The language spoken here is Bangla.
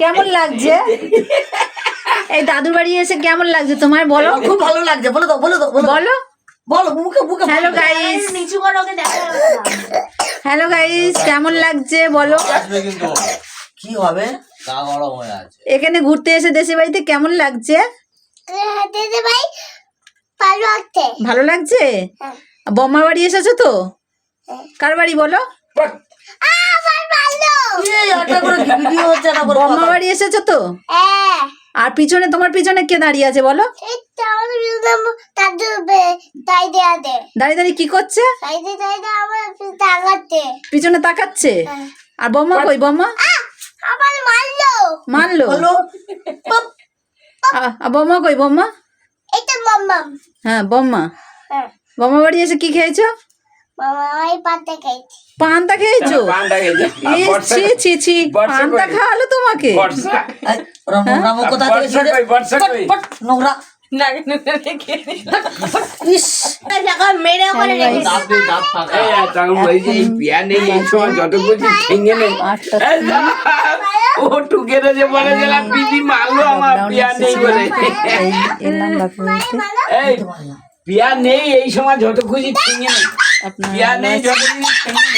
কেমন লাগছে? এই দাদুর বাড়ি এসে কেমন লাগছে তোমার বলো? খুব ভালো লাগছে। বলো তো, বলো তো, বলো বলো মুখে মুখে। হ্যালো গাইস, নিচু করে ওকে দেখা যাবে না। হ্যালো গাইস, কেমন লাগছে বলো? আসবে কিন্তু কি হবে? গা গরম হয়ে আছে। এখানে ঘুরতে এসে দেশে বাড়িতে কেমন লাগছে? দিদি ভাই ভালো লাগছে। ভালো লাগছে? বম্মার বাড়ি এসেছো তো? কার বাড়ি বলো? আমার ভালো। এই একটা করে ভিডিও হচ্ছে না করে। বম্মা বাড়ি এসেছো তো? হ্যাঁ আর পিছনে তোমার পিছনে কে দাঁড়িয়ে আছে বলো? এই তো আমার বিউলাম দাদু তাই দে দে দাঁড়িয়ে দাঁড়িয়ে কি করছে? তাই দে আমার তাকাতে। পিছনে তাকাচ্ছে। হ্যাঁ। আর বম্মা কই? বম্মা আমার মারলো। মানলো। বলো। আর বম্মা কই? বম্মা এটা মাম্মাম। হ্যাঁ বম্মা। হ্যাঁ বম্মা বাড়ি এসে কি খেয়েছো? মামা ওই পাতে খাইছি। পান্তা খেয়েছো? ইস, ছি ছি ছি, পান্তা খাওয়ালো তোমাকে? এই, ওরা নোংরা মুখ কোথা থেকে ছেড়ে? পট, নোংরা। ইস, এখন মেরে ওখানে রেখে দাঁত দিয়ে দাঁত ফাঁকা। ও টুকে যে বলে দিলাম দিদি মারলো আমার পিয়া নেই বলে। এলাম বাপুর বাড়িতে। এই পিয়া নেই এই সময় যত খুশি ছিঙে নে। আপনার পিয়া নেই যত খুশি ছিঙে